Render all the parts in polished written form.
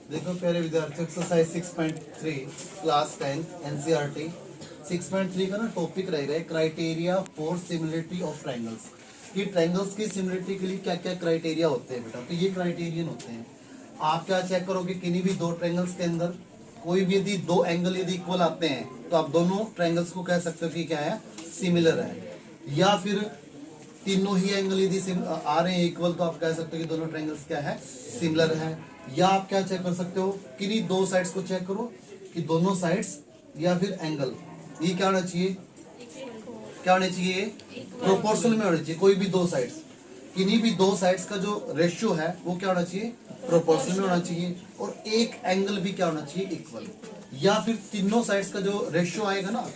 देखो प्यारे विद्यार्थी, एक्सरसाइज 6.3 क्लास 10 एनसीईआरटी 6.3 का ना टॉपिक रहेगा criteria for similarity of triangles. कि ट्रायंगल्स की सिमिलरिटी के लिए क्या क्या क्राइटेरिया होते हैं बेटा। तो ये क्राइटेरियन होते हैं। आप क्या चेक करोगे, किन्हीं भी दो ट्रायंगल्स के अंदर कोई भी यदि दो एंगल यदि इक्वल आते हैं तो आप दोनों ट्रायंगल्स को कह सकते हो कि क्या है, सिमिलर है। या फिर तीनों ही एंगल यदि आ रहे हैं इक्वल तो आप कह सकते हो कि दोनों ट्रायंगल्स क्या है, सिमिलर है। या आप क्या चेक कर सकते हो, किन्हीं दो साइड्स को चेक करो कि दोनों साइड्स या फिर एंगल ये क्या होना चाहिए, क्या होना चाहिए, प्रोपोर्शनल में होना चाहिए। कोई भी दो साइड्स, किन्हीं भी दो साइड्स का जो रेशियो है वो क्या होना चाहिए, प्रोपोर्शनल में होना चाहिए। और एक एंगल भी क्या होना चाहिए, इक्वल। या फिर तीनों साइड्स का जो रेशियो आएगा ना,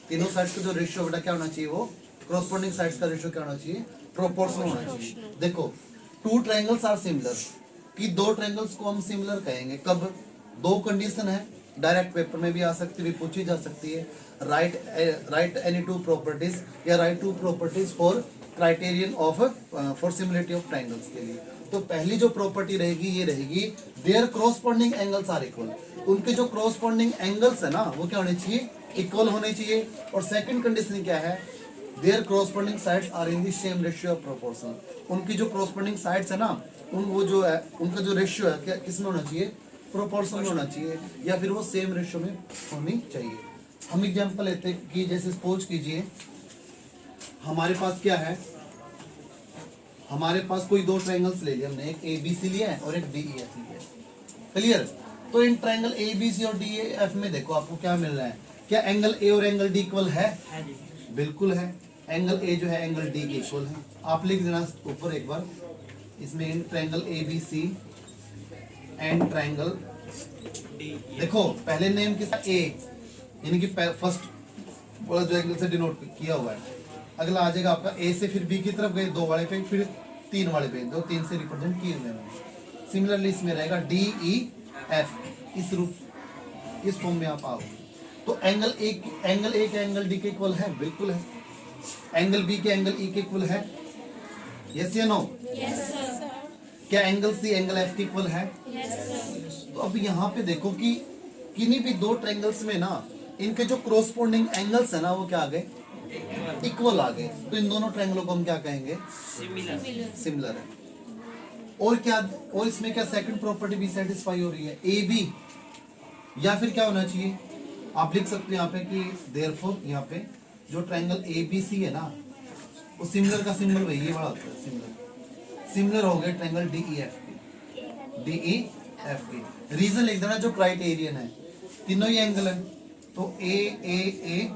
तीनों साइड्स का जो रेशियो बेटा क्या होना चाहिए, वो कॉरस्पॉन्डिंग साइड्स का रेशियो क्या होना चाहिए, प्रोपोर्शनल होना चाहिए। देखो टू ट्रायंगल्स आर सिमिलर, कि दो ट्रायंगल्स को हम सिमिलर कहेंगे कब, दो कंडीशन है, डायरेक्ट पेपर में भी आ सकती है, पूछी जा सकती है। राइट एनी टू प्रॉपर्टीज या right two properties for criterion of for similarity of triangles के लिए। तो पहली जो प्रॉपर्टी रहेगी ये रहेगी, their corresponding angles are equal. उनके जो कॉरस्पॉन्डिंग एंगल्स है ना वो क्या होने चाहिए, इक्वल होने चाहिए। और सेकंड कंडीशन क्या है, their corresponding sides are in the same ratio of proportion. उनकी जो कॉरस्पॉन्डिंग साइड्स है ना, उन वो जो है उनका जो रेशियो है क्या किसमें होना चाहिए, प्रोपोर्शन में होना चाहिए, या फिर वो सेम रेशियो में होनी चाहिए। हम एग्जांपल लेते हैं कि जैसे सपोज कीजिए हमारे पास क्या है, हमारे पास कोई दो ट्रायंगल्स ले लिए हमने, एक ए बी सी लिया है और एक डी ई एफ लिया है। क्लियर। तो इन ट्रायंगल ए बी सी और डी एफ में देखो आपको क्या मिल रहा है, क्या एंगल ए और एंगल डी इक्वल है, बिल्कुल है। एंगल ए जो है एंगल डी के इक्वल है। आप लिख देना ऊपर एक बार, इसमें in triangle A B C and triangle देखो पहले नेम किसका, ए, यानी कि फर्स्ट वाला जो एंगल से डिनोट किया हुआ है। अगला आ जाएगा आपका ए से फिर बी की तरफ गए दो वाले पे, फिर तीन वाले पे, दो तीन से रिप्रेजेंट किए हुए हैं। सिमिलरली इसमें रहेगा डी ई एफ, इस रूप इस फॉर्म में आप आओगे। तो एंगल ए के एंगल डी के इक्वल है, बिल्कुल है। एंगल बी के एंगल ई के इक्वल है, यस या नो, यस सर, क्या एंगल सी एंगल एफ के इक्वल है, यस सर। तो अब यहाँ पे देखो कि किन्हीं भी दो ट्रायंगल्स में ना इनके जो कॉरस्पॉन्डिंग एंगल्स है ना वो क्या आ गए, इक्वल आ गए। तो इन दोनों ट्रायंगलों को हम क्या कहेंगे, सिमिलर है। और क्या, और इसमें क्या सेकंड प्रॉपर्टी भी सेटिस्फाई हो रही है, ए बी, या फिर क्या होना चाहिए, आप लिख सकते हैं यहाँ पे कि देयरफॉर यहाँ पे जो ट्रायंगल ए बी सी है ना वो सिमिलर का सिंबल वही ये वाला होता है, सिमिलर हो गए ट्रायंगल डी ई एफ के, डी ई एफ के। रीजन लिख देना, जो क्राइटेरियन है तीनों ही एंगल है, तो ए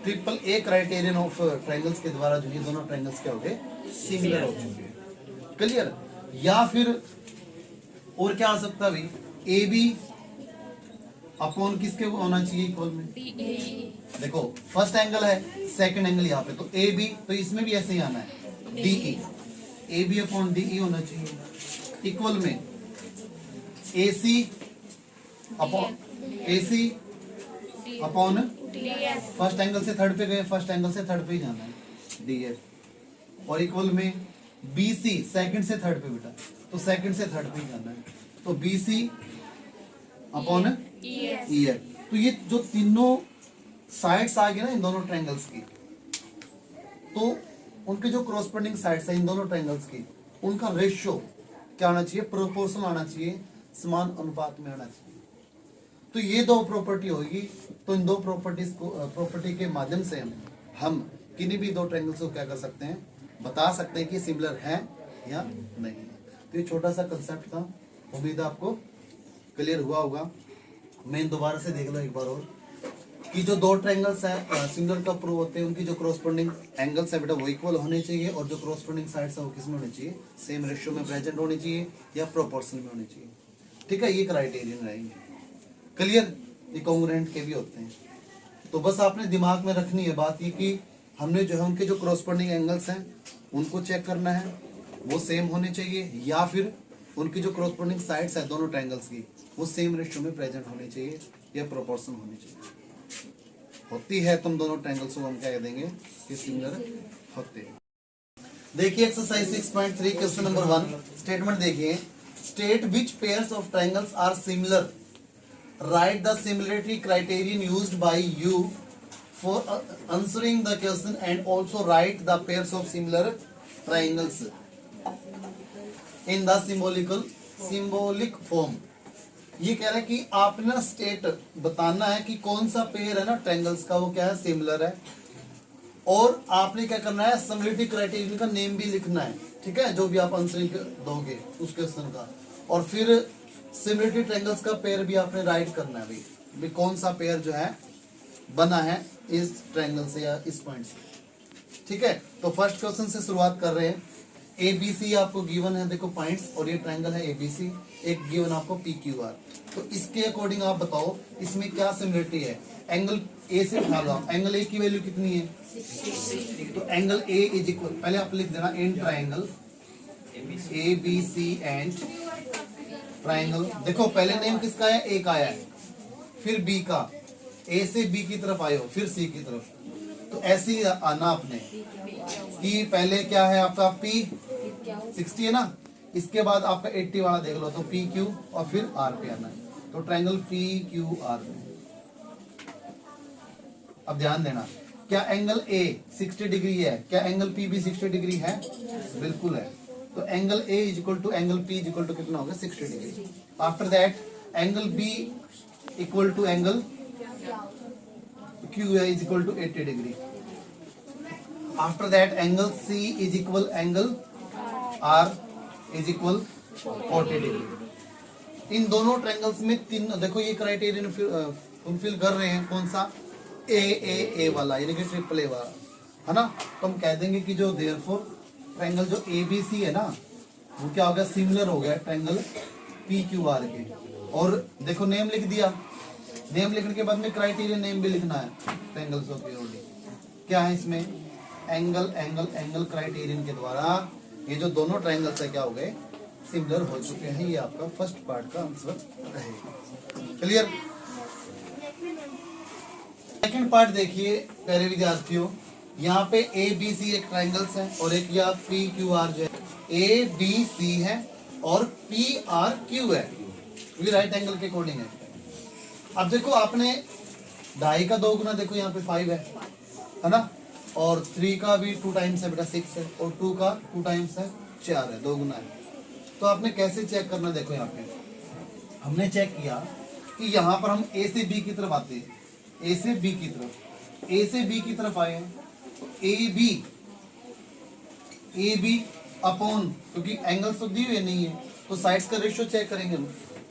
triple A criterion of triangles के द्वारा जो ये दोनों ट्रायंगल्स क्या हो गए, सिमिलर हो चुके हैं। क्लियर। या फिर और क्या आ सकता है, ए बी अपॉन किसके होना चाहिए, इक्वल में। देखो फर्स्ट एंगल है, सेकंड एंगल यहाँ पे, तो ए बी, तो इसमें भी ऐसे ही आना है, D E, A B upon D E होना चाहिए इक्वल में। A C upon A C upon first angle से थर्ड पे गए, फर्स्ट एंगल से थर्ड पे ही जाना है, डी एफ। और इक्वल में बी सी, सेकंड से थर्ड पे बेटा, तो सेकंड से थर्ड पे ही जाना है, तो B C upon E F. तो ये जो तीनों साइड्स आ गए ना इन दोनों ट्रायंगल्स की, तो उनके जो कॉरस्पॉन्डिंग साइड्स है इन दोनों ट्रायंगल्स की, उनका रेशियो क्या आना चाहिए, प्रोपोर्शनल आना चाहिए, समान अनुपात में आना चाहिए। तो ये दो प्रॉपर्टी होगी। तो इन दो प्रॉपर्टी के माध्यम से हम किन्हीं भी दो ट्रायंगल्स को क्या कर सकते हैं, बता सकते हैं कि सिमिलर है या नहीं। तो ये छोटा सा कंसेप्ट था, उम्मीद है आपको क्लियर हुआ होगा। मैं दोबारा से देख लो एक बार और, कि जो दो ट्रायंगल्स है सिमिलर कब प्रूव होते हैं, उनकी जो कॉरस्पॉन्डिंग एंगल्स है बेटा वो इक्वल होने चाहिए, और जो कॉरस्पॉन्डिंग साइड्स है वो किसमें होनी चाहिए, सेम रेशियो में प्रेजेंट होनी चाहिए या प्रोपोर्शनल में होनी चाहिए। ठीक है, ये क्राइटेरियन रहेंगे। क्लियर। ये कॉन्ग्रुएंट के भी होते हैं। तो बस आपने दिमाग में रखनी है बात ये कि हमने जो है उनके जो कॉरस्पॉन्डिंग एंगल्स हैं उनको चेक करना है, वो सेम होने चाहिए, या फिर उनकी जो कॉरस्पॉन्डिंग साइड्स है दोनों ट्रायंगल्स की वो सेम रेशियो में प्रेजेंट होनी चाहिए या प्रोपोर्शन होनी चाहिए। होती है तुम दोनों ट्रायंगल्स को हम क्या कह देंगे कि सिमिलर होते हैं। देखिए एक्सरसाइज 6.3 क्वेश्चन नंबर 1 स्टेटमेंट देखिए, state which pairs of triangles are similar, write the similarity criterion used by you for answering the question and also write the pairs of similar triangles in the symbolic form. ये कह रहा है कि आपने ना state बताना है कि कौन सा पेयर है ना ट्रायंगल्स का वो क्या है, सिमिलर है, और आपने क्या करना है, सिमिलरिटी क्राइटेरियन का नेम भी लिखना है, ठीक है, जो भी आप आंसरिंग दोगे उस क्वेश्चन का, और फिर सिमिलरिटी ट्रायंगल्स का पेयर भी आपने राइट करना है भी कौन सा पेयर जो है बना है इस ट्रायंगल से या इस पॉइंट से, ठीक है। तो फर्स्ट क्वेश्चन से शुरुआत कर रहे हैं। ABC आपको गिवन है, देखो पॉइंट्स, और ये ट्रायंगल है ABC, एक गिवन आपको PQR। तो इसके अकॉर्डिंग आप बताओ इसमें क्या सिमिलरिटी है। एंगल A से उठा लो, एंगल A की वैल्यू कितनी है, तो एंगल A इज इक्वल, पहले आप लिख देना in triangle ABC and triangle. देखो पहले नेम किसका है, A का है, फिर B का, A से B की तरफ आए हो, फिर C की तरफ, तो ऐसे ही आना आपने कि पहले क्या है आपका P 60 है ना, इसके बाद आपका 80 वाला देख लो, तो PQ और फिर R पे आना है, तो ट्रायंगल PQR में। अब ध्यान देना, क्या एंगल A 60 डिग्री है, क्या एंगल P भी 60 डिग्री है, बिल्कुल है, तो angle A is equal to angle P is equal to कितना होगा, 60 degree. After that angle B equal to angle Q is equal to 80 degree. After that angle C is equal angle R is equal 40 degree. इन दोनों triangles में तीन, देखो ये criterion fulfil कर रहे हैं, कौन सा, A वाला, यानी कि ट्रिपल A वाला, है ना। तो हम कह देंगे कि जो देयरफॉर ट्रायंगल जो ABC है ना, वो क्या हो गया, सिमिलर हो गया ट्रायंगल PQR के। और देखो नेम लिख दिया, नेम लिखने के बाद में क्राइटेरियन नेम भी लिखना है ट्रायंगल्स ऑफ पीओडी। क्या है इसमें, एंगल क्राइटेरियन के द्वारा ये जो दोनों ट्रायंगल्स है क्या हो गए, सिमिलर हो चुके हैं। ये आपका फर्स्ट पार्ट का आंसर रहेगा। क्लियर। सेकंड पार्ट देखिए प्यारे विद्यार्थियों, यहाँ पे ABC एक ट्रायंगल्स है और एक या PQR जो है, ABC है और PRQ है, ये राइट एंगल के अकॉर्डिंग है। अब देखो आपने 2.5 का 2 गुना, देखो यहाँ पे 5 है ना, और 3 का भी 2 टाइम्स है बेटा 6 है, और 2 का 2 टाइम्स है 4 है, 2 गुना है। तो आपने कैसे चेक करना, देखो यहाँ पे हमने चेक किया कि यहाँ पर हम A से B की तरफ आते हैं, A से B की तरफ, A से B की तरफ आए हैं, तो AB अपॉन, क्योंकि एंगल्स तो दिए हुए नहीं है, तो साइड्स का रेशियो चेक करेंगे हम,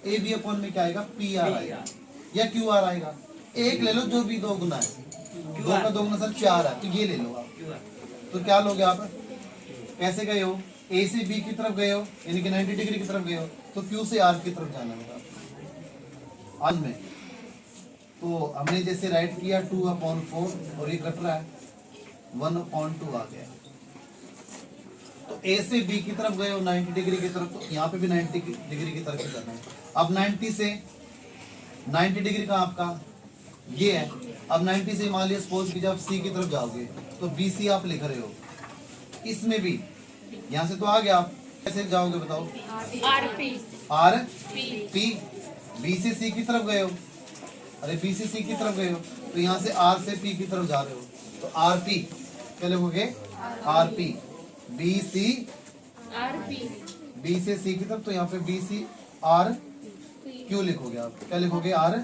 AB अपॉन में क्या आएगा, PR आएगा या QR आएगा, एक ले लो जो भी 2 गुना है, 2 का 2 गुना सर 4 है, तो ये ले लो आप। तो क्या लोगे आप, कैसे गए हो, A से B की तरफ गए हो, यानी कि 90 डिग्री की तरफ गए हो, तो Q से R की तरफ जाना होगा आज में। तो हमने जैसे राइट किया 2/4 और ये कट रहा है 1/2 आ गया। तो A से B की तरफ गए हो 90 डिग्री की तरफ, तो यहाँ पे भी 90 डिग्री की तरफ ही करना है। अब 90 से 90 डिग्री का आपका ये है, अब 90 से मान लिया सपोज कि जब C की तरफ जाओगे तो BC आप लिख रहे हो, इसमें भी यहाँ से तो आ गया, आप कैसे जाओगे बताओ, RP, B से C की तरफ गए हो, अरे B से C की तरफ गए हो, तो यहाँ से R से P की तरफ जा रहे हो, तो RP क्या लिखोगे, RP, BC, B से C की तरफ, तो यहाँ पे BC R Q लिखोगे आप, क्या लिखोगे, R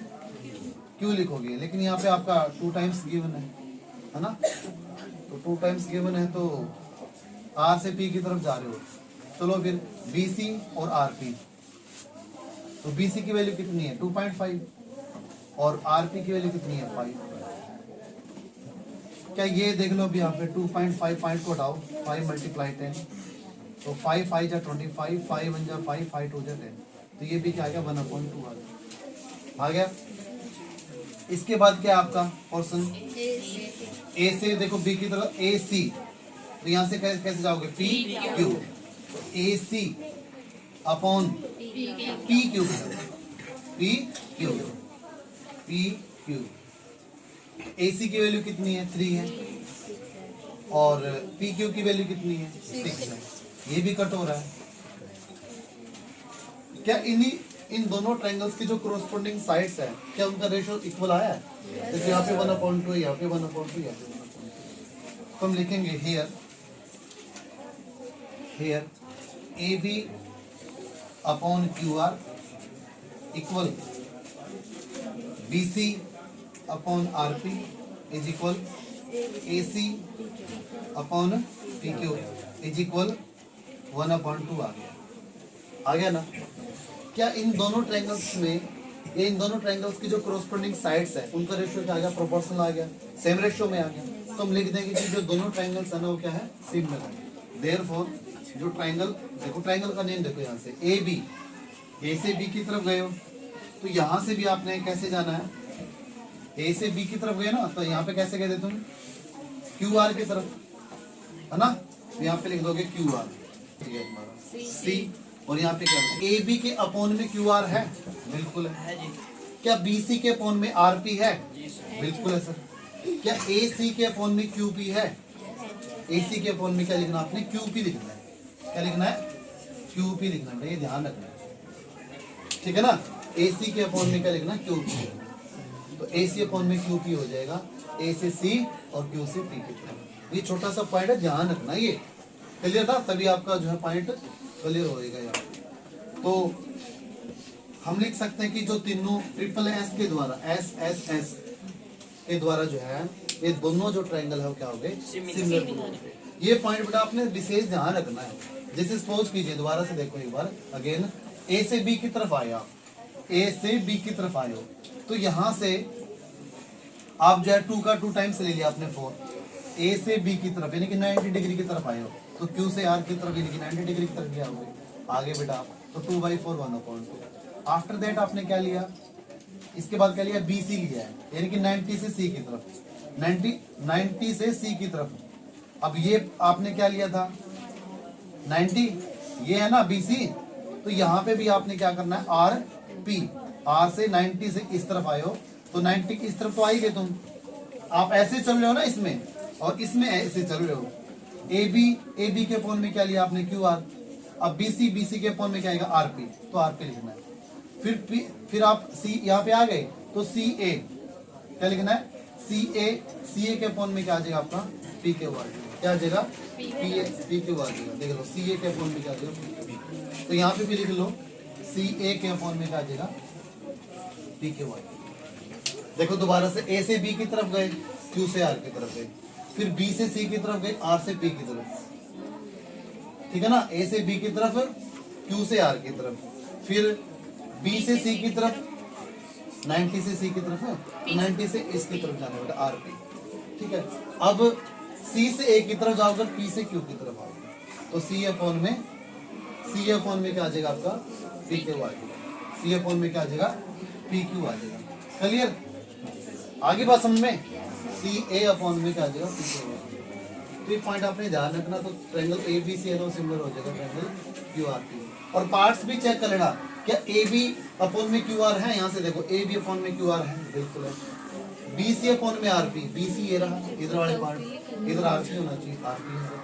Q लिखोगे, लेकिन यहाँ पे आपका 2 टाइम्स गिवन है ना, तो 2 टाइम्स गिवन है, तो R से P की तरफ जा रहे हो, चलो फिर BC और RP, तो BC की वैल्यू कितनी है 2.5 और RP की वैल्यू कितनी है 5। क्या ये देख लो अभी यहाँ पे 2.5 पॉइंट को हटाओ, 5 × 10, तो 5 5 जा 25, 5 1 जा 5, 5 2 जा 10, तो ये भी क्या आ गया 1/2 आ गया। इसके बाद क्या आपका पोर्शन, A से देखो B की तरफ AC, तो यहाँ से कैसे जाओगे PQ, तो AC upon PQ, PQ, AC की वैल्यू कितनी है 3 है, और PQ की वैल्यू कितनी है 6 है, ये भी कट हो रहा है, क्या इन दोनों ट्रायंगल्स की जो कोरोस्पोंडिंग साइड्स है क्या उनका रेशियो इक्वल आया है? जैसे यहाँ पे 1/2, यहाँ पे 1/2, यहाँ पे 1/2। तो हम लिखेंगे here AB upon QR equal BC upon RP is equal AC upon PQ is equal 1/2 आ गया ना? क्या इन दोनों ट्रायंगल्स में ये इन दोनों ट्रायंगल्स की जो कोरोस्पोंडिंग साइड्स है उनका रेशियो क्या आ गया? प्रोपोर्शनल आ गया, सेम रेशियो में आ गया। तो हम लिख देंगे कि जो दोनों ट्रायंगल्स है ना वो क्या है? सिमिलर है। देयरफॉर जो ट्रायंगल, देखो ट्रायंगल का नेम देखो, यहाँ से ए बी, ए से बी की तरफ गए हो तो यहाँ से भी आपने कैसे जाना है? ए से बी की तरफ गए ना, तो यहाँ पे कैसे गए थे तुम? क्यू आर की तरफ, है ना? तो यहाँ पे लिख दोगे क्यू आर, सी, और यहाँ पे क्या ए बी के अपोन में क्यू आर है? बिल्कुल है। क्या बी सी के अपोन में आर पी है? बिल्कुल है सर। क्या ए सी के अपोन में क्यू पी है? ए सी के अपोन में क्या लिखना आपने? क्यू पी लिखना है। क्या लिखना है? क्यू पी लिखना है, ये ध्यान रखना है, ठीक है ना? ए सी के अपोन में क्या लिखना? Q P. तो ए सी अपोन में क्यू पी हो जाएगा, ए से सी और क्यू से पी की तरफ। ये छोटा सा पॉइंट है, ध्यान रखना। ये क्लियर था? तभी आपका जो है पॉइंट क्लियर होएगा यार। तो हम लिख सकते हैं कि जो तीनों ट्रिपल एस के द्वारा एस के द्वारा जो है ये दोनों जो ट्रायंगल है वो क्या हो गए? सिमिलर। ये पॉइंट बेटा आपने विशेष ध्यान रखना है। जैसे सपोज कीजिए, दोबारा से देखो एक बार अगेन, ए से बी की तरफ आए आप, ए से बी की तरफ आए हो तो यहाँ से आप जो है 2 का 2 टाइम्स ले लिया आपने 4, ए से बी की तरफ यानी कि 90 डिग्री की तरफ आए हो तो क्यू से आर की तरफ यानी कि 90 डिग्री की तरफ गया होगे आगे बेटा आप, तो 2/4 1/2। आफ्टर दैट आपने क्या लिया? इसके बाद क्या लिया? बी सी लिया है यानी कि 90 से सी की तरफ, 90 से सी की तरफ। अब ये आपने क्या लिया था? 90, ये है ना BC, तो यहाँ पे भी आपने क्या करना है? RP, R से 90 से इस तरफ आए हो तो 90 की इस तरफ तो आएंगे तुम, आप ऐसे चल रहे हो ना इसमें, और इसमें ऐसे चल रहे हो। AB के अपोन में क्या लिया आपने? QR। अब BC के अपोन में क्या आएगा? RP, तो RP लिखना है। फिर आप C यहाँ पे आ गए तो CA क्या लिखना है? CA के अपोन में क्या आ जाएगा आपका? PQ आ जाएगा। क्या आ जाएगा? PQ आ जाएगा। देख लो CA के अपोन में क्या आ जाएगा? तो यहाँ पे भी लिख लो CA के अपोन में क्या आ जाएगा? PQ आ जाएगा। देखो दोबारा से A से B की तरफ गए, Q से R की तरफ गए, फिर B से C की तरफ गए, R से P की तरफ, ठीक है ना? A से B की तरफ, Q से R की तरफ, फिर B से C की तरफ, 90 से C की तरफ है, 90 से इसकी तरफ जाना बेटा RP, ठीक है? अब C से A की तरफ जाओगे, P से Q की तरफ आओगे तो C अपोन में क्या आ जाएगा आपका? PQ आ जाएगा। C अपोन में क्या आ जाएगा? PQ आ जाएगा। क्लियर? आगे बात समझ में? CA अपोन में क्या आ जाएगा? PQ आ जाएगा। तो ये पॉइंट आपने ध्यान रखना। तो ट्रायंगल ABC है ना सिमिलर हो जाएगा ट्रायंगल QRP। और पार्ट्स भी चेक कर लेना, क्या AB अपोन में QR है? यहाँ से देखो AB अपोन में QR है, बिल्कुल है। BC अपोन में RP, BC ये रहा, इधर वाले पार्ट, इधर RP होना चाहिए, RP है।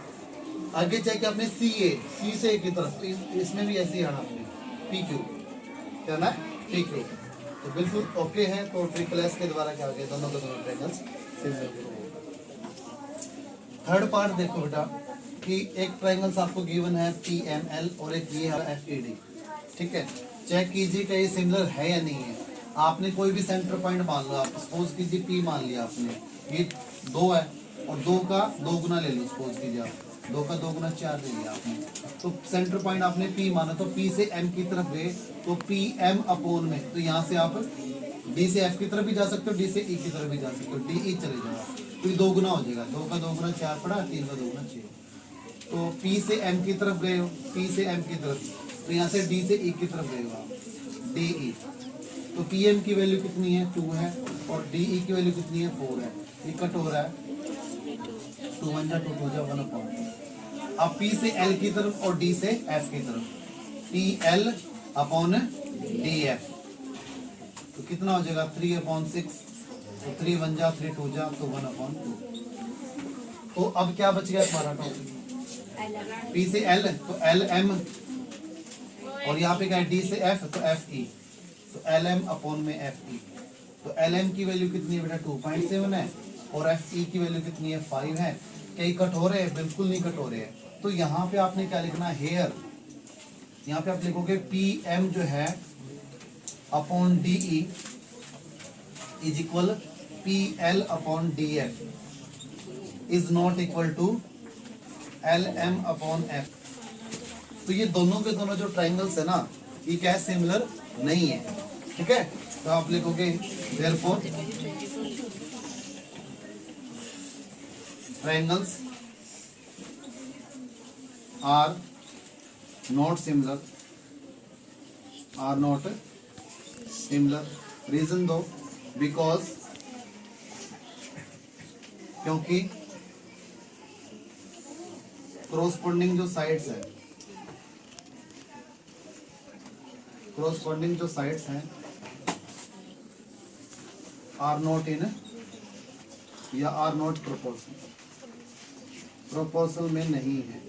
आगे चेक किया आपने CA, C से A की तरफ, तो इसमें भी ऐसे ही आना आपने PQ, क्या ना? PQ। तो बिल्कुल ओके है। तो ट्रिपल एस के द्वारा क्या हो गया? दोनों के दोनों ट्रायंगल्स सिमिलर। थर्ड पार्ट देखो बेटा कि एक ट्रायंगल्स आपको गिवन है PML और एक ये है FED, ठीक है? चेक कीजिए कि ये सिमिलर है या नहीं है। आपने कोई भी सेंटर पॉइंट मान लो, आप सपोज कीजिए P मान लिया आपने, ये 2 है और 2 का 2 गुना ले लो, सपोज कीजिए आप 2 का 2 गुना 4 ले लिया आपने, तो सेंटर पॉइंट आपने P माना, तो P से M की तरफ गए तो PM अपोन में, तो यहाँ से आप D से F की तरफ भी जा सकते हो, D से E की तरफ भी जा सकते हो, DE चले जाओ तो ये 2 गुना हो जाएगा। 2 का 2 गुना 4 पड़ा, 3 का 2 गुना 6। तो P से M की तरफ गए हो, P से M की तरफ, तो यहाँ से D से E की तरफ गए हो आप, DE, तो PM की वैल्यू कितनी है? 2 है, और DE की वैल्यू कितनी है? 4 है। ये कट हो रहा है, 2 1 जा 2 2 जा 1 अपॉन। अब P से L की तरफ और D से F की तरफ, PL अपॉन DF, तो कितना हो जाएगा? 3/6, तो 3 1 जा 3 2 जा, तो 1/2। तो अब क्या बच गया हमारा टॉपिक? P से L, तो LM और यहाँ पे क्या है डी से एफ तो एफ ई, तो एल एम अपॉन में एफ ई। तो एल एम की वैल्यू कितनी है बेटा 2.7 है और एफ ई की वैल्यू कितनी है 5 है। कई कट हो रहे हैं? बिल्कुल नहीं कट हो रहे हैं। तो यहाँ पे आपने क्या लिखना है हेयर, यहाँ पे आप लिखोगे पी एम जो है upon D E is equal P L upon D F is not equal to L M upon F. तो ये दोनों के दोनों जो ट्राइंगल्स है ना ये क्या है सिमिलर नहीं है, ठीक है। तो आप लिखोगे therefore triangles are not similar, are not similar. Reason दो, बिकॉज क्योंकि corresponding जो साइड्स है, corresponding जो साइड्स हैं आर नॉट इन या आर नॉट प्रोपोर्शनल, प्रोपोर्शनल में नहीं है,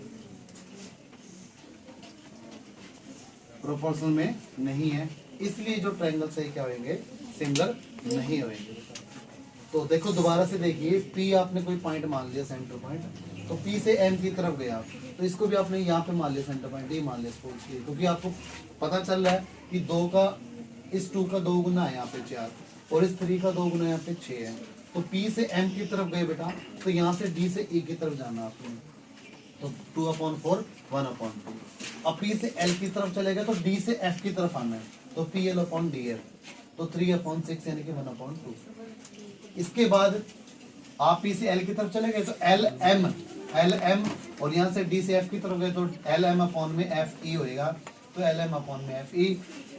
प्रोपोर्शनल में नहीं है, इसलिए जो ट्रायंगल से क्या होंगे सिमिलर नहीं होंगे। तो देखो दोबारा से देखिए, P आपने कोई पॉइंट मान लिया सेंटर पॉइंट, तो P से M की तरफ गया, तो इसको भी आपने यहाँ पे मान लिया सेंटर पॉइंट, ये मान लिया सपोज किया, क्योंकि आपको पता चल रहा है कि 2 का इस 2 का 2 गुना है यहाँ पे 4 और इस 3 का 2 गुना यहाँ पे 6 है। तो P से M की तरफ गए बेटा, तो यहाँ से D से E की तरफ जाना आपने, तो 2/4 1/2। अब P से L की तरफ चलेगा तो D से F की तरफ आना है, तो PL/DF, तो 3/6 यानी कि 1/2। इसके बाद आप P से L की तरफ चले गए तो LM और यहाँ से D से F की तरफ गए तो LM/में FE होएगा, तो LM/में FE।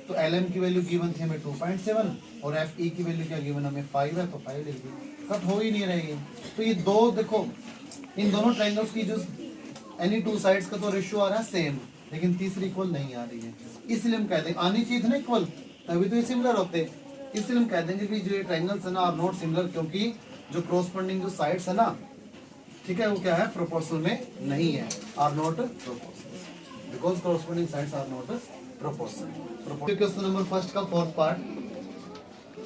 तो LM की वैल्यू गिवन थी हमें 2.7 और FE की वैल्यू क्या गिवन हमें 5 है, तो 5 लिख दी, कट हो ही नहीं रहेगी। तो ये दो देखो, इन दोनों ट्रायंगल्स की जो एनी टू साइड्स का तो रेशियो आ रहा है सेम, लेकिन तीसरी इक्वल नहीं आ रही है, इसलिए हम कहते हैं आनी चाहिए थी ना इक्वल, तभी तो ये सिमिलर होते। इसलिए हम कह देंगे कि जो ये ट्रायंगल्स है ना आर नॉट सिमिलर, क्योंकि जो क्रॉसपोंडिंग जो साइड्स है ना, ठीक है, वो क्या है प्रोपोर्शनल में नहीं है, are not proportional, because corresponding sides are not proportional. Question number first का फोर्थ पार्ट,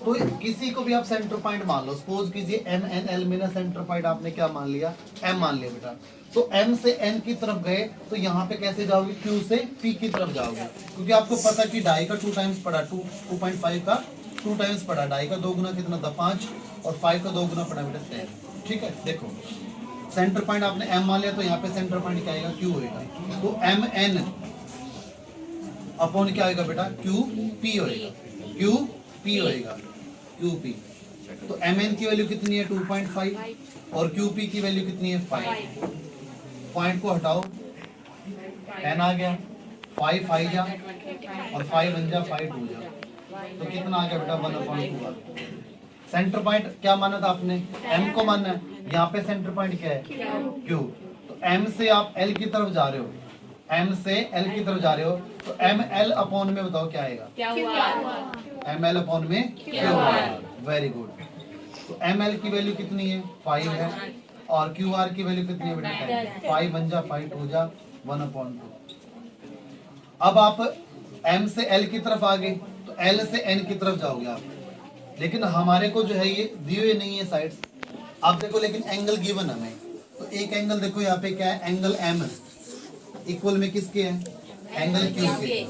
तो किसी को भी आप सेंटर पॉइंट मान लो, सपोज कीजिए MNL में ना सेंटर पॉइंट आपने क्या मान लिया, M मान लिया बेटा, तो M से N की तरफ गए तो यहाँ पे कैसे जाओगे, Q से P की तरफ जाओगे, क्योंकि आपको पता कि डाई का 2 टाइम्स पड़ा, 2.5 का 2 टाइम्स पड़ा, डाई का 2 गुना कितना था 5 और 5 का 2 गुना पड़ा बेटा 10, ठीक है। देखो सेंटर पॉइंट आपने M मान लिया, तो यहाँ पे सेंटर पॉइंट क्या आएगा Q होएगा, तो MN अपॉन क्या होएगा बेटा QP होएगा, QP होएगा, QP। तो MN की वैल्यू कितनी है 2.5 और QP की वैल्यू कितनी है 5। पॉइंट को हटाओ, 10 आ गया, 5 5 जा और 5 1 जा 5 2 जा, तो कितना आ गया बेटा 1/2। सेंटर पॉइंट क्या माना था आपने, M को मानना है, यहाँ पे सेंटर पॉइंट क्या है Q। तो M से आप L की तरफ जा रहे हो, M से L की तरफ जा रहे हो, तो ML/में बताओ क्या आएगा, ML/में Q। Very good. तो ML की वैल्यू कितनी है 5 है और QR की वैल्यू कितनी है बेटा 10, 5 1 जा 5 2 जा 1/2। अब आप M से L की तरफ आ गए तो L से N की तरफ जाओगे आप, लेकिन हमारे को जो है ये दिए हुए नहीं है साइड्स, आप देखो, लेकिन एंगल गिवन हमें, तो एक एंगल देखो यहाँ पे क्या है, एंगल M इक्वल में किसके है, एंगल Q के,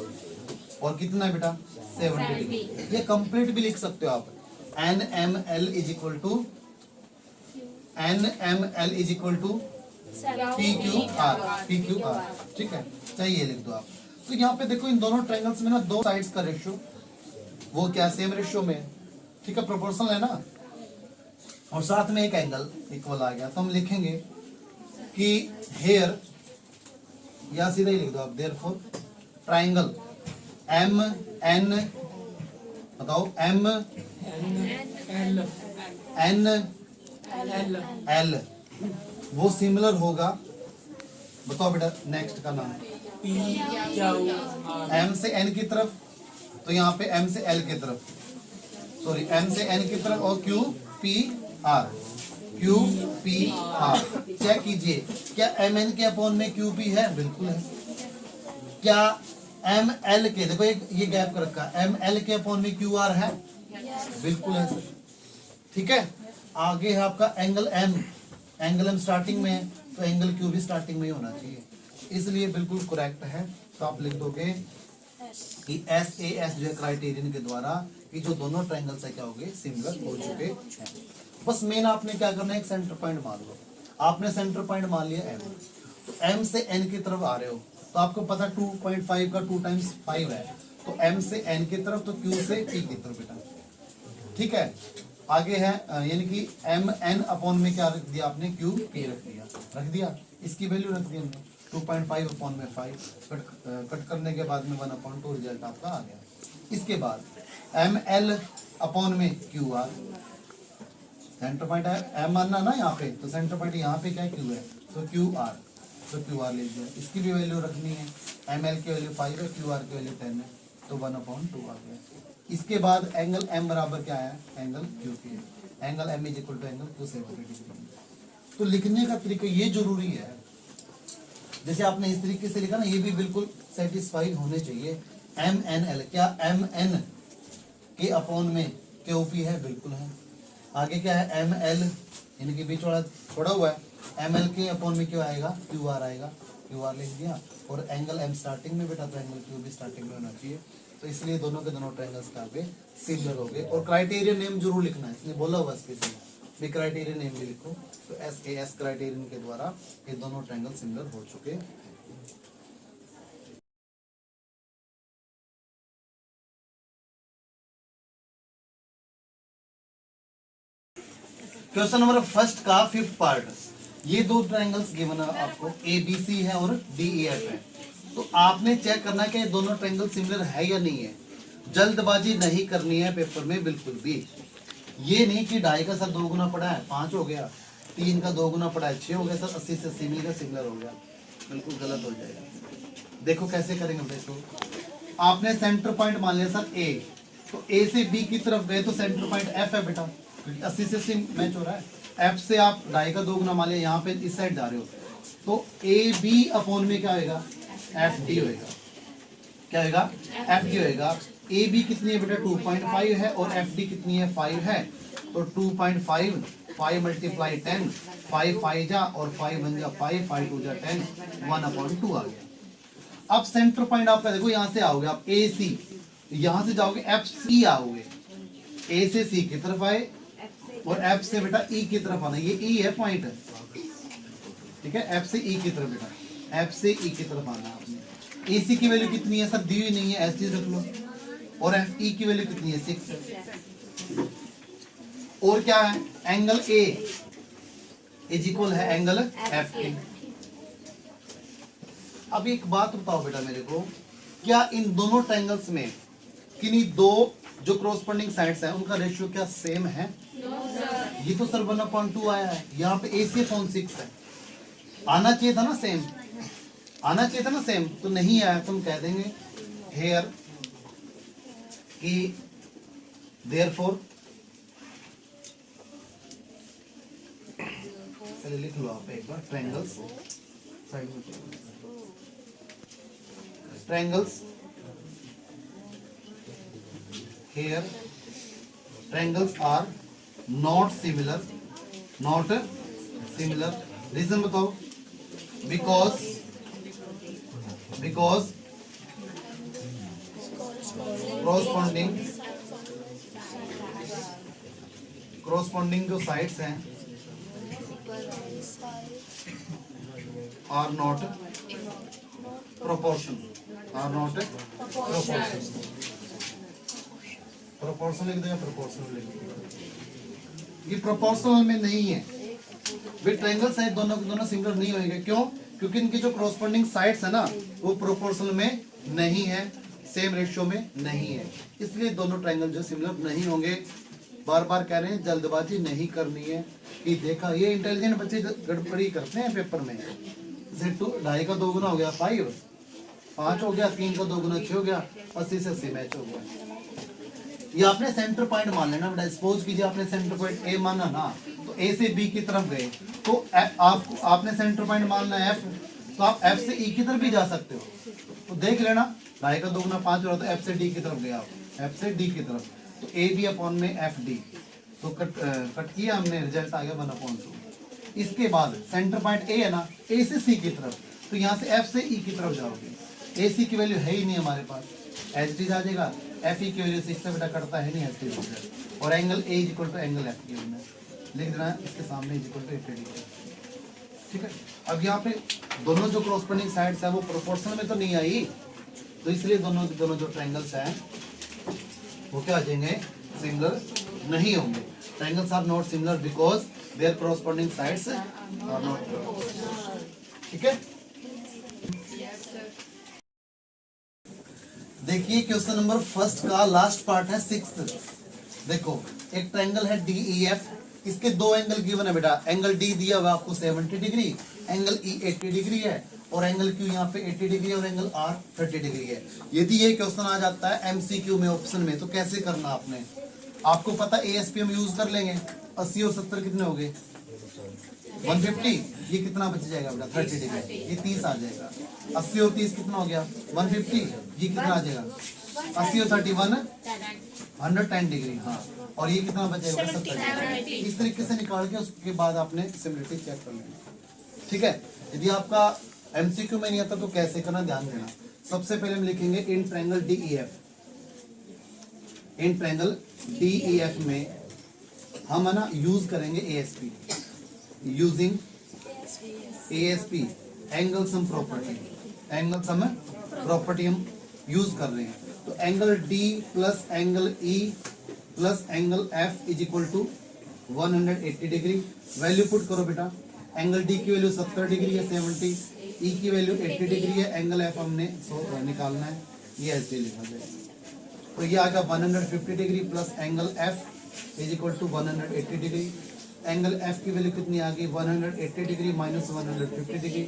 और कितना है बेटा 70 डिग्री। ये कंप्लीट भी लिख सकते हो आप, NML is equal to PQR, ठीक है, चाहिए लिख दो आप। तो यहाँ पे देखो इन दोनों ट्रायंगल्स में ना दो साइड्स का रेशियो वो क्या सेम रेशियो में, ठीक है, प्रोपोर्शनल है ना, और साथ में एक एंगल इक्वल आ गया, तो हम लिखेंगे कि हेयर, या सीधा ही लिख दो आप, देयरफॉर ट्रायंगल MN, बताओ MNL वो सिमिलर होगा, बताओ बेटा नेक्स्ट का नाम, M से N की तरफ, तो यहाँ पे M से L की तरफ, सॉरी M से N की तरफ, और QPR चेक कीजिए क्या MN के अपॉन में QP है, बिल्कुल है। क्या एम एल के, देखो एक ये गैप रखा, एम एल के अपॉन में क्यू आर है, बिल्कुल है सर। ठीक है, आगे है आपका angle M, angle M starting में है तो एंगल क्यू भी स्टार्टिंग में ही होना चाहिए, इसलिए बिल्कुल करेक्ट है। तो आप लिख दोगे कि एस ए एस जो है क्राइटेरियन के द्वारा कि जो दोनों ट्रायंगल्स है क्या हो गए, सिमिलर हो चुके हैं। बस मेन आपने क्या करना है, एक सेंटर पॉइंट मान लो। आपने सेंटर पॉइंट मान लिया एम, तो एम से एन की तरफ आ रहे हो तो आपको पता 2.5 का 2 टाइम्स 5 है, तो एम से एन की तरफ तो क्यू से पी की तरफ बेटा। ठीक है, आगे है यानी कि एम एन अपॉन में क्या रख दिया आपने, क्यू पी रख दिया, इसकी वैल्यू रख दी हमने 2.5 अपॉन में 5, कट करने के बाद में 1/2 रिजल्ट आपका आ गया। इसके बाद एम एल अपॉन में क्यू आर, सेंटर पॉइंट है एम मानना ना यहाँ पे, तो सेंटर पॉइंट यहाँ पे क्या है, क्यू है, तो क्यू आर, तो क्यू आर ले लिया, इसकी भी वैल्यू रखनी है, एम एल की वैल्यू 5 है, क्यू आर की वैल्यू 10 है, तो 1/2 आ गया। इसके बाद एंगल एम बराबर क्या है, एंगल क्यू की, angle M is equal to angle Q 70 degree. तो लिखने का तरीका ये जरूरी है, जैसे आपने इस तरीके से लिखा ना, ये भी बिल्कुल सेटिस्फाइड होने चाहिए। एम एन एल, क्या एम एन के अपॉन में क्यू पी है, बिल्कुल है। आगे क्या है, एम एल यानी कि बीच वाला छोड़ा हुआ है, एम एल के अपॉन में क्यों आएगा, क्यू आर आएगा, क्यू आर लिख दिया। और एंगल एम स्टार्टिंग में बेटा, तो एंगल क्यू भी स्टार्टिंग में होना चाहिए, तो इसलिए दोनों के दोनों ट्रायंगल्स का पे सिमिलर हो गए। और क्राइटेरियन नेम जरूर लिखना है, इसने बोला हुआ स्पेशली भी क्राइटेरियन नेम भी लिखो, तो एस ए एस क्राइटेरियन के द्वारा ये दोनों ट्रायंगल सिमिलर हो चुके। क्वेश्चन नंबर फर्स्ट का फिफ्थ पार्ट, ये दो ट्रायंगल्स गिवन है आपको, ए बी सी है और डी ई एफ है, तो आपने चेक करना है कि ये दोनों ट्रायंगल सिमिलर है या नहीं है। जल्दबाजी नहीं करनी है पेपर में बिल्कुल भी, ये नहीं कि 2.5 का सर 2 गुना पड़ा है 5 हो गया, 3 का 2 गुना पड़ा है 6 हो गया सर, 80 से 80 का सिमिलर हो गया, बिल्कुल गलत हो जाएगा। देखो कैसे करेंगे, देखो आपने सेंटर पॉइंट मान लिया सर ए, तो ए से बी की तरफ गए तो सेंटर पॉइंट एफ है बेटा, 80 से 80 मैच हो रहा है। एफ से आप 2.5 का 2 गुना मान लिया, यहाँ पे इस साइड जा रहे हो, तो ए बी अपॉन में क्या होगा, एफ डी होगा, क्या होगा, एफ डी होगा। ए बी कितनी है बेटा, 2.5 है, और एफ डी कितनी है, 5 है, तो 2.5 5 मल्टीप्लाई 10, 5 5 जा और 5 बन जा 5, 5 2 जा 10, 1/2 आ गया। अब सेंटर पॉइंट आपका देखो, यहाँ से आओगे आप ए सी, यहाँ से जाओगे एफ सी आओगे, ए से सी की तरफ आए और एफ से बेटा ई की तरफ आना, ये ई है पॉइंट, ठीक है, एफ से ई की तरफ बेटा, एफ से ई की तरफ आना आपने। ए सी की वैल्यू कितनी है सर, दी हुई नहीं है, एस डी रख लो, और एफ ई की वैल्यू कितनी है, 6। और क्या है, एंगल ए इज इक्वल है एंगल एफ के। अब एक बात बताओ बेटा मेरे को, क्या इन दोनों ट्रायंगल्स में किन्हीं दो जो क्रॉसपोंडिंग साइड्स हैं उनका रेशियो क्या सेम है? ये तो सर 1/2 आया है, यहाँ पे AC अपॉन 6 है, आना चाहिए था ना सेम, आना चाहिए था ना सेम, तो नहीं आया, तुम कह देंगे हेयर कि देयरफॉर, चलिए लिख लो आप एक बार, ट्रायंगल्स साइड में, triangles here triangles are not similar, reason बताओ, because corresponding जो sides हैं are not proportional, प्रोपोर्शनल लिख देगा, प्रोपोर्शनल लिख देगा, ये प्रोपोर्शनल में नहीं है, वे ट्रायंगल्स हैं दोनों के दोनों सिमिलर नहीं होंगे, क्यों? क्योंकि इनकी जो कॉरस्पॉन्डिंग साइड्स है ना वो प्रोपोर्शनल में नहीं है, सेम रेशियो में नहीं है, इसलिए दोनों ट्रायंगल जो सिमिलर नहीं होंगे। बार बार कह रहे हैं जल्दबाजी नहीं करनी है, कि देखा ये इंटेलिजेंट बच्चे गड़बड़ी करते हैं पेपर में, जैसे 2.5 का 2 गुना हो गया 5, 5 हो गया, 3 का 2 गुना 6 हो गया, 80 से 80 मैच हो गया। ये आपने सेंटर पॉइंट मान लेना बेटा, सपोज कीजिए आपने सेंटर पॉइंट ए माना ना, तो ए से बी की तरफ गए, तो आपने सेंटर पॉइंट मानना है एफ, तो आप एफ से ई की तरफ भी जा सकते हो, तो देख लेना ढाई का दोगुना 5 हो रहा, तो एफ से डी की तरफ गया, एफ से डी की तरफ, तो ए बी अपॉन में एफ डी, तो कट किया हमने, रिजल्ट आ गया 1/2। इसके बाद सेंटर पॉइंट ए है ना, ए से सी की तरफ, तो यहाँ से एफ से ई की तरफ जाओगे, ए सी की वैल्यू है ही नहीं हमारे पास, एच डी आ जाएगा, एफ ई की वैल्यू 6 से बेटा कटता है नहीं, एच डी, और angle A is equal to angle F की लिख देना है इसके सामने इज इक्वल टू 80 डिग्री। ठीक है, अब यहाँ पे दोनों जो क्रॉसपॉन्डिंग साइड्स है वो प्रोपोर्शनल में तो नहीं आई, तो इसलिए दोनों जो ट्रायंगल्स हैं वो क्या आ जाएंगे, सिमिलर नहीं होंगे। Triangles are not similar because their corresponding sides are not. ठीक है, देखिए क्वेश्चन नंबर फर्स्ट का लास्ट पार्ट है 6th। देखो एक ट्रायंगल है DEF, इसके दो एंगल गिवन है बेटा, एंगल D दिया हुआ आपको 70 डिग्री, एंगल E 80 डिग्री है, और एंगल Q यहाँ पे 80 डिग्री और एंगल R 30 डिग्री है। यदि ये क्वेश्चन आ जाता है MCQ में ऑप्शन में, तो कैसे करना आपने, आपको पता ASP हम यूज कर लेंगे, 80 और 70 कितने हो गए 150, ये कितना बच जाएगा बेटा 30 डिग्री, ये 30 आ जाएगा, 80 और 30 कितना हो गया 150, ये कितना आ जाएगा 80 और 31 110 डिग्री, हाँ, और ये कितना बचेगा 70। इस तरीके से निकाल के उसके बाद आपने सिमिलरिटी चेक कर लेना। ठीक है, यदि आपका MCQ में नहीं आता तो कैसे करना ध्यान देना। सबसे पहले हम लिखेंगे in triangle DEF, in triangle DEF में हम है ना यूज करेंगे ASP, using ASP angle sum property, angle sum property हम यूज कर रहे हैं। तो angle D plus angle E plus angle F is equal to 180 degree, value put करो बेटा, एंगल D की वैल्यू 70 डिग्री है 70, E की वैल्यू 80 डिग्री है, एंगल F हमने निकालना है, ये ऐसे लिखा जाएगा। तो ये आ गया 150 degree plus angle F is equal to 180 degree, angle F की वैल्यू कितनी आ गई 180 डिग्री माइनस 150 डिग्री,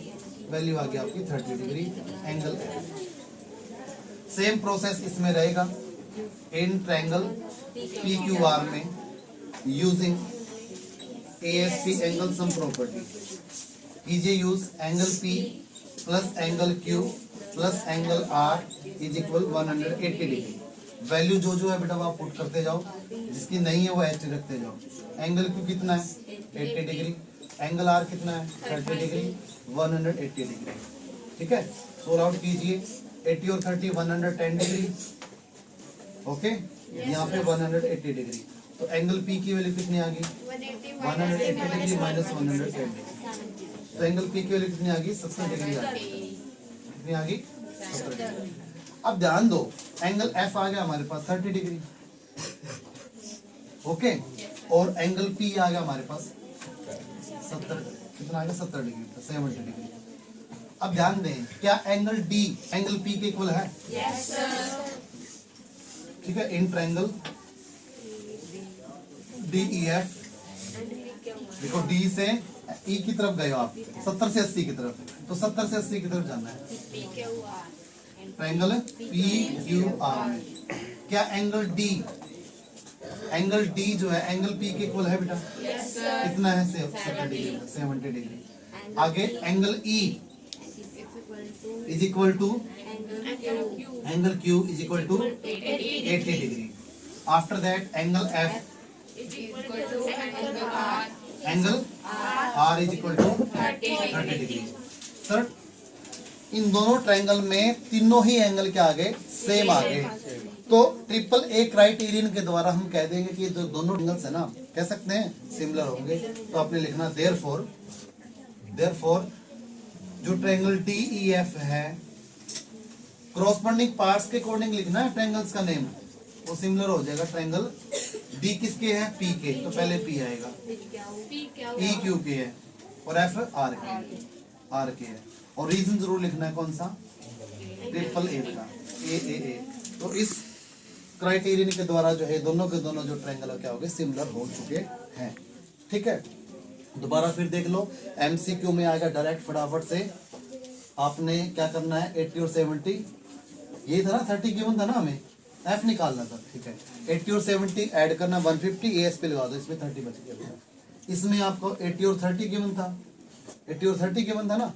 वैल्यू आ गई आपकी 30 degree angle F। Same process इसमें रहेगा इन ट्रायंगल PQR में using ASP angle sum property, कीजिए use angle P plus angle Q plus angle R is equal 180 degree, value जो है बेटा वो आप पुट करते जाओ, जिसकी नहीं है वो ऐसे रखते जाओ। एंगल Q कितना है 80 डिग्री, एंगल R कितना है 30 डिग्री, 180 डिग्री। ठीक है, सोल्व आउट कीजिए, 80 और 30 110 डिग्री, ओके, यहाँ पे 180 डिग्री, तो एंगल P की वैल्यू कितनी आ गई 180 डिग्री माइनस 110 डिग्री, तो एंगल P की वैल्यू कितनी आ गई 70 डिग्री आ गई, कितनी आ गई 70 डिग्री। अब ध्यान दो एंगल F आ गया हमारे पास 30 डिग्री, ओके, और एंगल P आ गया हमारे पास 70, कितना आ गया 70 डिग्री 70 डिग्री। अब ध्यान दें क्या एंगल D एंगल P के इक्वल है? Yes sir. ठीक है, इन ट्रायंगल DEF, देखो D से E की तरफ गए हो आप 70 से 80 की तरफ, तो 70 से 80 की तरफ जाना है ट्रायंगल PQR में। क्या एंगल D जो है एंगल P के इक्वल है बेटा? Yes sir. कितना है 70 डिग्री 70 डिग्री। आगे angle E is equal to angle Q is equal to 80 degree. After that angle F angle R is equal to 30 degree. Sir इन दोनों ट्रायंगल में तीनों ही एंगल क्या आ गए सेम आ गए, तो ट्रिपल ए क्राइटेरियन के द्वारा हम कह देंगे कि जो दोनों एंगल्स है ना कह सकते हैं सिमिलर होंगे। तो आपने लिखना देयरफॉर जो ट्रायंगल DEF है क्रॉसपॉन्डिंग पार्ट्स के अकॉर्डिंग लिखना है ट्रायंगल्स का नेम, वो सिमिलर हो जाएगा। ट्रायंगल D किसके है P के, तो पहले P आएगा, E Q के है और F R के है, और रीजन जरूर लिखना है कौन सा ट्रिपल ए का ए। तो इस क्राइटेरियन के द्वारा जो है दोनों के दोनों जो ट्रायंगल क्या हो गए सिमिलर हो चुके हैं। ठीक है, दोबारा फिर देख लो MCQ में आएगा डायरेक्ट फटाफट से। आपने क्या करना है 80 और 70 यही था ना 30 गिवन था ना हमें F निकालना था। ठीक है, 80 और 70 ऐड करना 150 AS पे लगा दो, इसमें 30 बच गया। इसमें आपको 80 और 30 गिवन था 80 और 30 गिवन था ना,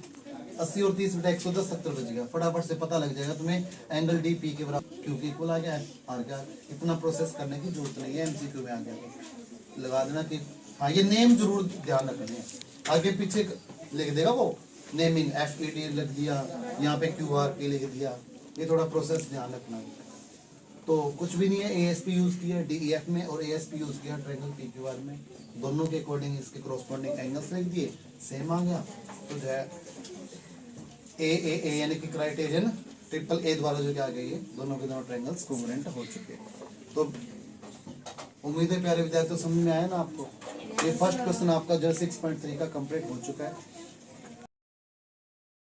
80 और 30 बेटा 110 70 बच गया। फटाफट से पता लग जाएगा तुम्हें एंगल डी पी के बराबर क्यू के इक्वल आ गया है। आ गया, इतना प्रोसेस करने की जरूरत नहीं है, एमसीक्यू में आ गया तो लगा देना कि हाँ ये नेम जरूर ध्यान रखना है। आगे पीछे लिख देगा वो नेमिंग, FED लिख दिया, यहाँ पे QRP लिख दिया, ये थोड़ा प्रोसेस ध्यान रखना है। तो कुछ भी नहीं है, ASP यूज किया DEF में और ASP यूज किया ट्रायंगल PQR में, दोनों के अकॉर्डिंग इसके कॉरस्पॉन्डिंग एंगल्स लिख दिए, सेम आ गया। तो जो है ए यानी कि क्राइटेरियन ट्रिपल ए द्वारा जो क्या आ गई है, दोनों के दोनों ट्रायंगल्स कोवरेंट हो चुके हैं। तो उम्मीद है प्यारे विद्यार्थियों समझ में आया ना आपको। ये फर्स्ट क्वेश्चन आपका जो 6.3 का कंप्लीट हो चुका है।